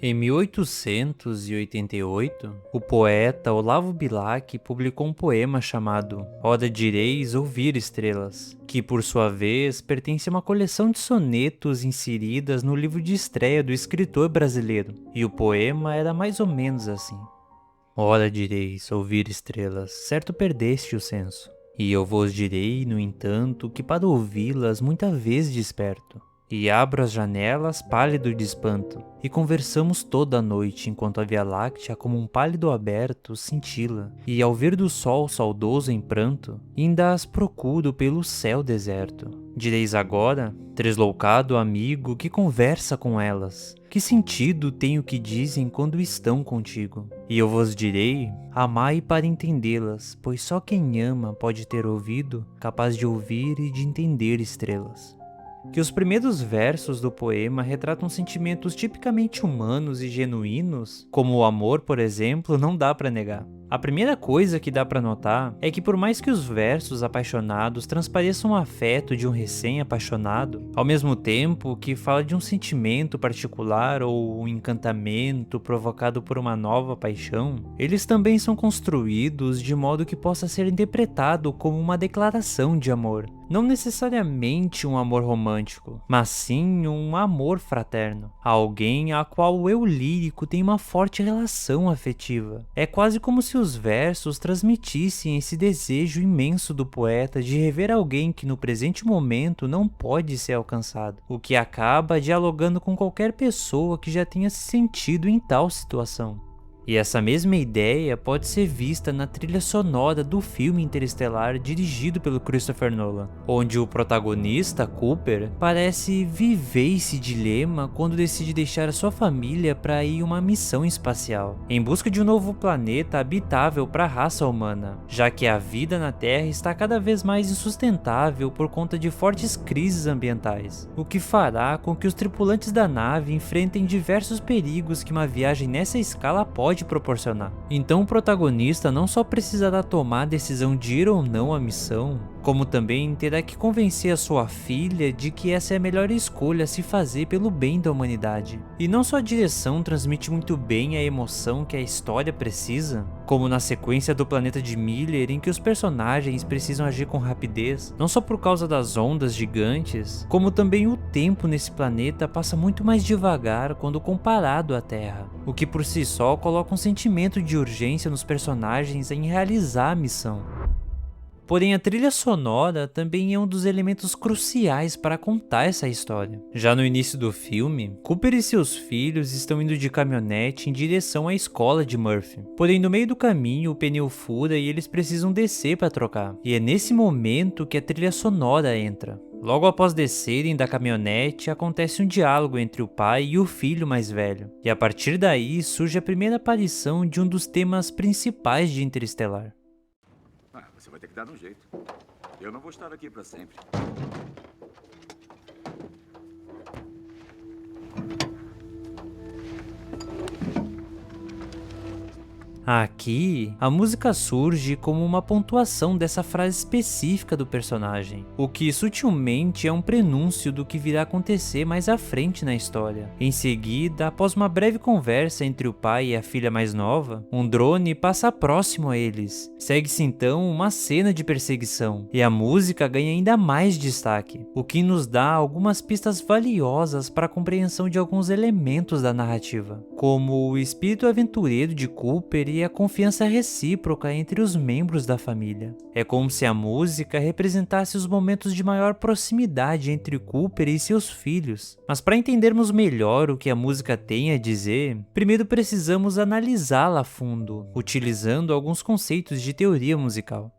Em 1888, o poeta Olavo Bilac publicou um poema chamado Ora Direis Ouvir Estrelas, que por sua vez pertence a uma coleção de sonetos inseridas no livro de estreia do escritor brasileiro, e o poema era mais ou menos assim. Ora direis ouvir estrelas, certo perdeste o senso, e eu vos direi, no entanto, que para ouvi-las muita vez desperto. E abro as janelas pálido de espanto, e conversamos toda a noite, enquanto a Via Láctea, como um pálido aberto, cintila, e ao ver do sol saudoso em pranto, ainda as procuro pelo céu deserto. Direis agora, tresloucado amigo que conversa com elas, que sentido tem o que dizem quando estão contigo? E eu vos direi, amai para entendê-las, pois só quem ama pode ter ouvido, capaz de ouvir e de entender estrelas. Que os primeiros versos do poema retratam sentimentos tipicamente humanos e genuínos, como o amor, por exemplo, não dá pra negar. A primeira coisa que dá pra notar é que por mais que os versos apaixonados transpareçam o afeto de um recém-apaixonado, ao mesmo tempo que fala de um sentimento particular ou um encantamento provocado por uma nova paixão, eles também são construídos de modo que possa ser interpretado como uma declaração de amor. Não necessariamente um amor romântico, mas sim um amor fraterno. Alguém a qual o eu lírico tem uma forte relação afetiva. É quase como se os versos transmitissem esse desejo imenso do poeta de rever alguém que no presente momento não pode ser alcançado, o que acaba dialogando com qualquer pessoa que já tenha se sentido em tal situação. E essa mesma ideia pode ser vista na trilha sonora do filme Interestelar dirigido pelo Christopher Nolan, onde o protagonista, Cooper, parece viver esse dilema quando decide deixar a sua família para ir em uma missão espacial, em busca de um novo planeta habitável para a raça humana, já que a vida na Terra está cada vez mais insustentável por conta de fortes crises ambientais, o que fará com que os tripulantes da nave enfrentem diversos perigos que uma viagem nessa escala pode proporcionar. Então o protagonista não só precisará tomar a decisão de ir ou não à missão, como também terá que convencer a sua filha de que essa é a melhor escolha a se fazer pelo bem da humanidade. E não só a direção transmite muito bem a emoção que a história precisa, como na sequência do Planeta de Miller, em que os personagens precisam agir com rapidez, não só por causa das ondas gigantes, como também o tempo nesse planeta passa muito mais devagar quando comparado à Terra, o que por si só coloca um sentimento de urgência nos personagens em realizar a missão. Porém, a trilha sonora também é um dos elementos cruciais para contar essa história. Já no início do filme, Cooper e seus filhos estão indo de caminhonete em direção à escola de Murphy. Porém, no meio do caminho, o pneu fura e eles precisam descer para trocar. E é nesse momento que a trilha sonora entra. Logo após descerem da caminhonete, acontece um diálogo entre o pai e o filho mais velho. E a partir daí surge a primeira aparição de um dos temas principais de Interestelar. Você vai ter que dar um jeito. Eu não vou estar aqui para sempre. Aqui, a música surge como uma pontuação dessa frase específica do personagem, o que sutilmente é um prenúncio do que virá acontecer mais à frente na história. Em seguida, após uma breve conversa entre o pai e a filha mais nova, um drone passa próximo a eles. Segue-se então uma cena de perseguição, e a música ganha ainda mais destaque, o que nos dá algumas pistas valiosas para a compreensão de alguns elementos da narrativa, como o espírito aventureiro de Cooper e a confiança recíproca entre os membros da família. É como se a música representasse os momentos de maior proximidade entre Cooper e seus filhos. Mas para entendermos melhor o que a música tem a dizer, primeiro precisamos analisá-la a fundo, utilizando alguns conceitos de teoria musical.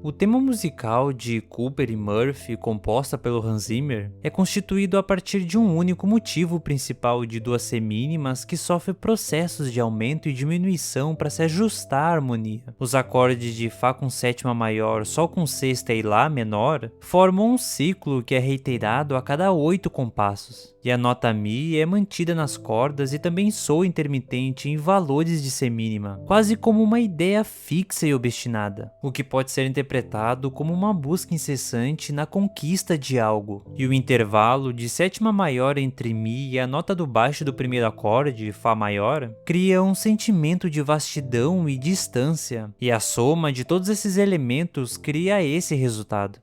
O tema musical de Cooper e Murphy, composta pelo Hans Zimmer, é constituído a partir de um único motivo principal de duas semínimas que sofrem processos de aumento e diminuição para se ajustar à harmonia. Os acordes de Fá com sétima maior, Sol com sexta e Lá menor formam um ciclo que é reiterado a cada 8 compassos, e a nota Mi é mantida nas cordas e também soa intermitente em valores de semínima, quase como uma ideia fixa e obstinada, o que pode ser interpretado como uma busca incessante na conquista de algo, e o intervalo de sétima maior entre Mi e a nota do baixo do primeiro acorde, Fá maior, cria um sentimento de vastidão e distância, e a soma de todos esses elementos cria esse resultado.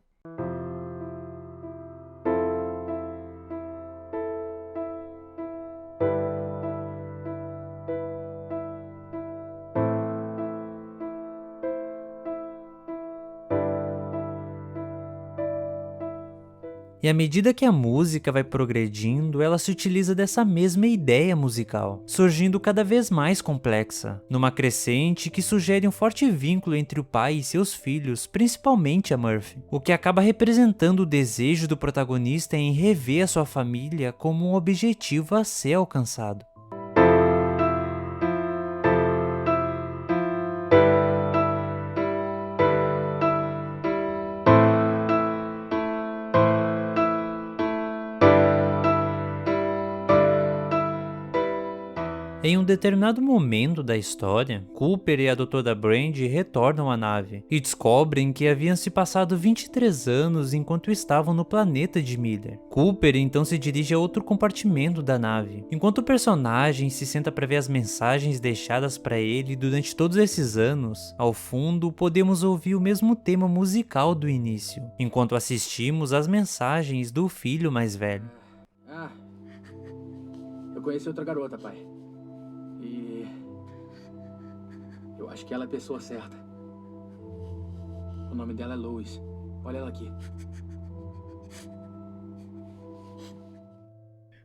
E à medida que a música vai progredindo, ela se utiliza dessa mesma ideia musical, surgindo cada vez mais complexa, numa crescente que sugere um forte vínculo entre o pai e seus filhos, principalmente a Murphy, o que acaba representando o desejo do protagonista em rever a sua família como um objetivo a ser alcançado. Em um determinado momento da história, Cooper e a Dra. Brand retornam à nave e descobrem que haviam se passado 23 anos enquanto estavam no planeta de Miller. Cooper então se dirige a outro compartimento da nave, enquanto o personagem se senta para ver as mensagens deixadas para ele durante todos esses anos. Ao fundo, podemos ouvir o mesmo tema musical do início, enquanto assistimos às mensagens do filho mais velho. Eu conheci outra garota, pai. E eu acho que ela é a pessoa certa. O nome dela é Lois. Olha ela aqui.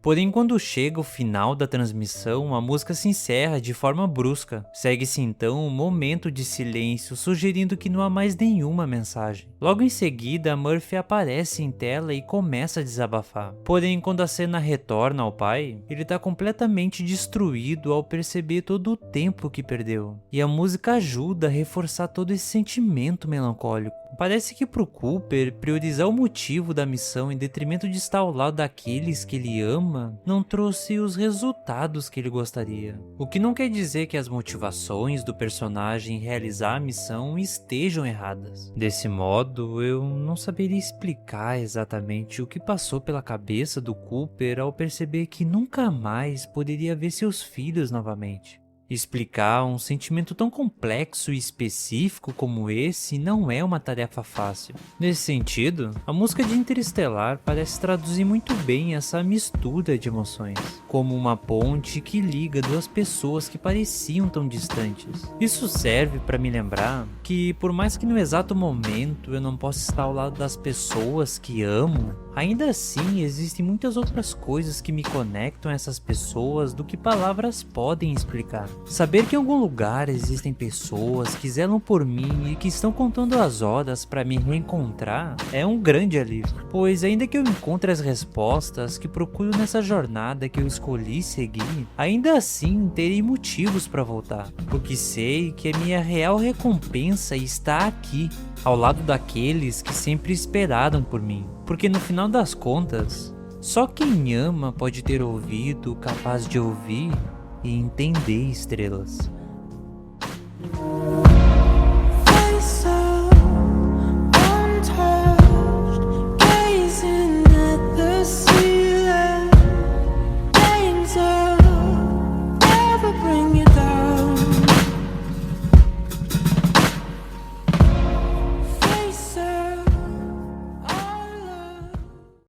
Porém, quando chega o final da transmissão, a música se encerra de forma brusca. Segue-se então um momento de silêncio, sugerindo que não há mais nenhuma mensagem. Logo em seguida, Murphy aparece em tela e começa a desabafar. Porém, quando a cena retorna ao pai, ele está completamente destruído ao perceber todo o tempo que perdeu. E a música ajuda a reforçar todo esse sentimento melancólico. Parece que para o Cooper, priorizar o motivo da missão em detrimento de estar ao lado daqueles que ele ama, não trouxe os resultados que ele gostaria. O que não quer dizer que as motivações do personagem em realizar a missão estejam erradas. Desse modo, eu não saberia explicar exatamente o que passou pela cabeça do Cooper ao perceber que nunca mais poderia ver seus filhos novamente. Explicar um sentimento tão complexo e específico como esse não é uma tarefa fácil. Nesse sentido, a música de Interestelar parece traduzir muito bem essa mistura de emoções, como uma ponte que liga duas pessoas que pareciam tão distantes. Isso serve para me lembrar que, por mais que no exato momento eu não possa estar ao lado das pessoas que amo, ainda assim existem muitas outras coisas que me conectam a essas pessoas do que palavras podem explicar. Saber que em algum lugar existem pessoas que zelam por mim e que estão contando as horas para me reencontrar é um grande alívio, pois ainda que eu encontre as respostas que procuro nessa jornada que eu escolhi seguir, ainda assim terei motivos para voltar, porque sei que a minha real recompensa está aqui, ao lado daqueles que sempre esperaram por mim, porque no final das contas, só quem ama pode ter ouvido capaz de ouvir e entender estrelas.